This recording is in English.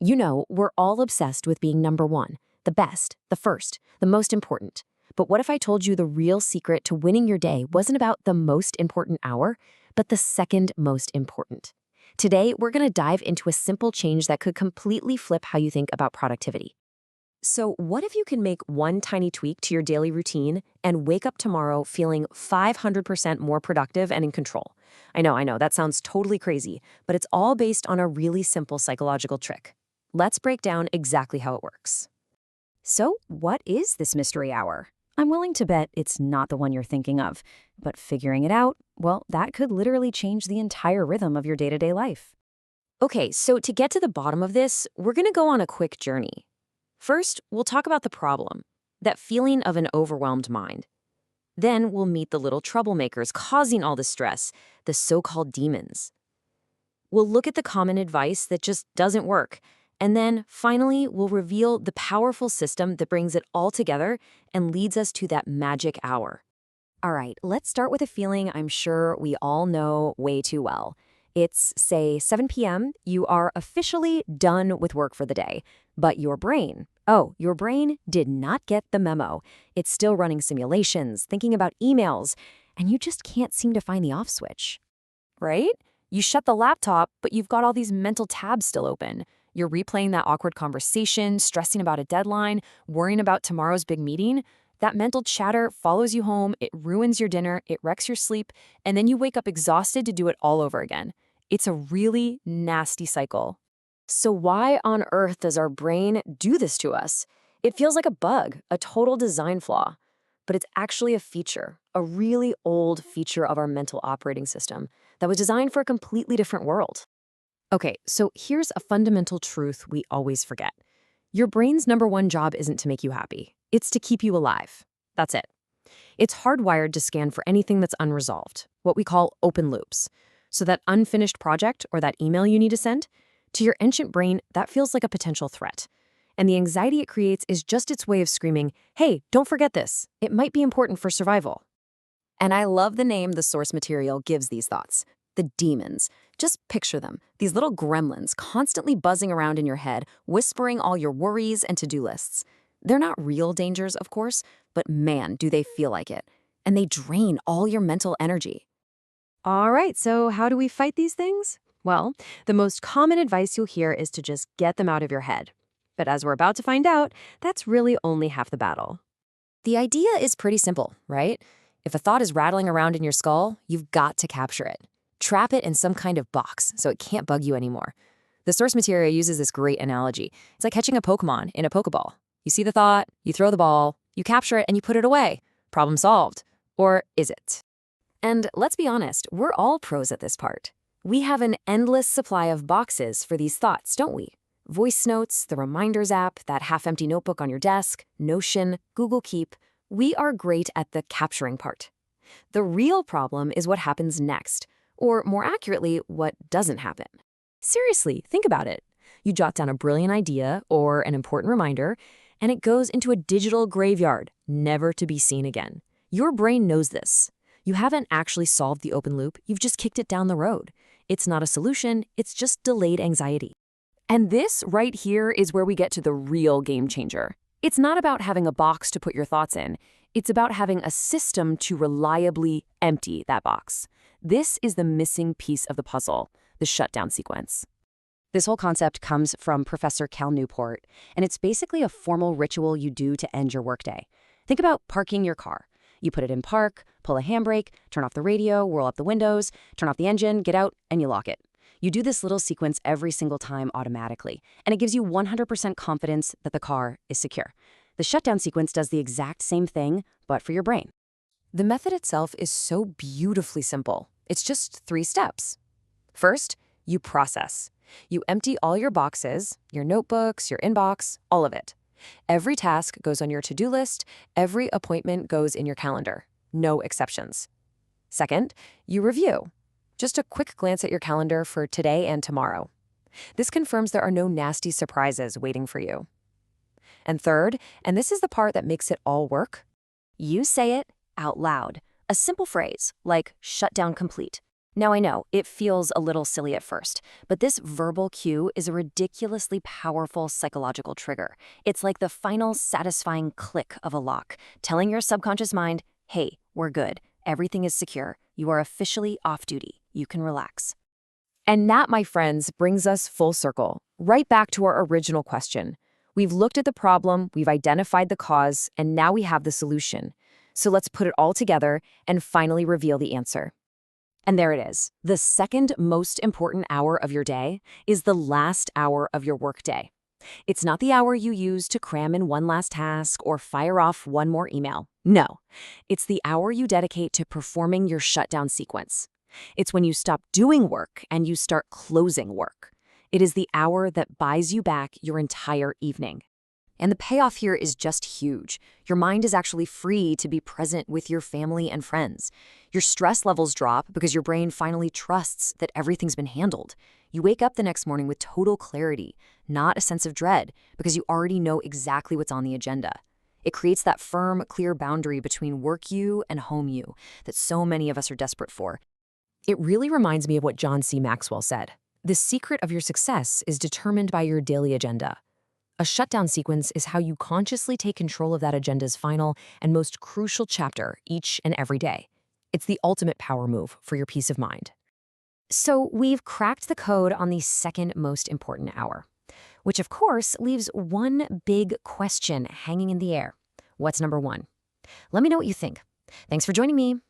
You know, we're all obsessed with being number one, the best, the first, the most important. But what if I told you the real secret to winning your day wasn't about the most important hour, but the second most important? Today, we're going to dive into a simple change that could completely flip how you think about productivity. So, what if you can make one tiny tweak to your daily routine and wake up tomorrow feeling 500% more productive and in control? I know, that sounds totally crazy, but it's all based on a really simple psychological trick. Let's break down exactly how it works. So, what is this mystery hour? I'm willing to bet it's not the one you're thinking of, but figuring it out, well, that could literally change the entire rhythm of your day-to-day life. Okay, so to get to the bottom of this, we're going to go on a quick journey. First, we'll talk about the problem, that feeling of an overwhelmed mind. Then we'll meet the little troublemakers causing all the stress, the so-called demons. We'll look at the common advice that just doesn't work. And then, finally, we'll reveal the powerful system that brings it all together and leads us to that magic hour. All right, let's start with a feeling I'm sure we all know way too well. It's, say, 7 p.m., you are officially done with work for the day. But your brain did not get the memo. It's still running simulations, thinking about emails, and you just can't seem to find the off switch. Right? You shut the laptop, but you've got all these mental tabs still open. You're replaying that awkward conversation, stressing about a deadline, worrying about tomorrow's big meeting. That mental chatter follows you home, it ruins your dinner, it wrecks your sleep, and then you wake up exhausted to do it all over again. It's a really nasty cycle. So why on earth does our brain do this to us? It feels like a bug, a total design flaw. But it's actually a feature, a really old feature of our mental operating system that was designed for a completely different world. Okay, so here's a fundamental truth we always forget. Your brain's number one job isn't to make you happy. It's to keep you alive. That's it. It's hardwired to scan for anything that's unresolved, what we call open loops. So that unfinished project or that email you need to send, to your ancient brain, that feels like a potential threat. And the anxiety it creates is just its way of screaming, hey, don't forget this. It might be important for survival. And I love the name the source material gives these thoughts. The demons. Just picture them, these little gremlins constantly buzzing around in your head, whispering all your worries and to-do lists. They're not real dangers, of course, but man, do they feel like it. And they drain all your mental energy. All right, so how do we fight these things? Well, the most common advice you'll hear is to just get them out of your head. But as we're about to find out, that's really only half the battle. The idea is pretty simple, right? If a thought is rattling around in your skull, you've got to capture it. Trap it in some kind of box so it can't bug you anymore. The source material uses this great analogy. It's like catching a Pokémon in a Pokéball. You see the thought, you throw the ball, you capture it, and you put it away. Problem solved. Or is it? And let's be honest, we're all pros at this part. We have an endless supply of boxes for these thoughts, don't we? Voice notes, the reminders app, that half-empty notebook on your desk, Notion, Google Keep. We are great at the capturing part. The real problem is what happens next, or more accurately, what doesn't happen. Seriously, think about it. You jot down a brilliant idea or an important reminder, and it goes into a digital graveyard, never to be seen again. Your brain knows this. You haven't actually solved the open loop, you've just kicked it down the road. It's not a solution, it's just delayed anxiety. And this right here is where we get to the real game changer. It's not about having a box to put your thoughts in. It's about having a system to reliably empty that box. This is the missing piece of the puzzle, the shutdown sequence. This whole concept comes from Professor Cal Newport, and it's basically a formal ritual you do to end your workday. Think about parking your car. You put it in park, pull a handbrake, turn off the radio, whirl up the windows, turn off the engine, get out, and you lock it. You do this little sequence every single time automatically, and it gives you 100% confidence that the car is secure. The shutdown sequence does the exact same thing, but for your brain. The method itself is so beautifully simple. It's just 3 steps. First, you process. You empty all your boxes, your notebooks, your inbox, all of it. Every task goes on your to-do list, every appointment goes in your calendar. No exceptions. Second, you review. Just a quick glance at your calendar for today and tomorrow. This confirms there are no nasty surprises waiting for you. And third, and this is the part that makes it all work, you say it out loud. A simple phrase like shutdown complete. Now I know, it feels a little silly at first, but this verbal cue is a ridiculously powerful psychological trigger. It's like the final satisfying click of a lock, telling your subconscious mind, hey, we're good. Everything is secure. You are officially off duty. You can relax. And that, my friends, brings us full circle, right back to our original question. We've looked at the problem, we've identified the cause, and now we have the solution. So let's put it all together and finally reveal the answer. And there it is. The second most important hour of your day is the last hour of your workday. It's not the hour you use to cram in one last task or fire off one more email. No, it's the hour you dedicate to performing your shutdown sequence. It's when you stop doing work and you start closing work. It is the hour that buys you back your entire evening. And the payoff here is just huge. Your mind is actually free to be present with your family and friends. Your stress levels drop because your brain finally trusts that everything's been handled. You wake up the next morning with total clarity, not a sense of dread, because you already know exactly what's on the agenda. It creates that firm, clear boundary between work you and home you that so many of us are desperate for. It really reminds me of what John C. Maxwell said. The secret of your success is determined by your daily agenda. A shutdown sequence is how you consciously take control of that agenda's final and most crucial chapter each and every day. It's the ultimate power move for your peace of mind. So we've cracked the code on the second most important hour, which of course leaves one big question hanging in the air. What's number one? Let me know what you think. Thanks for joining me.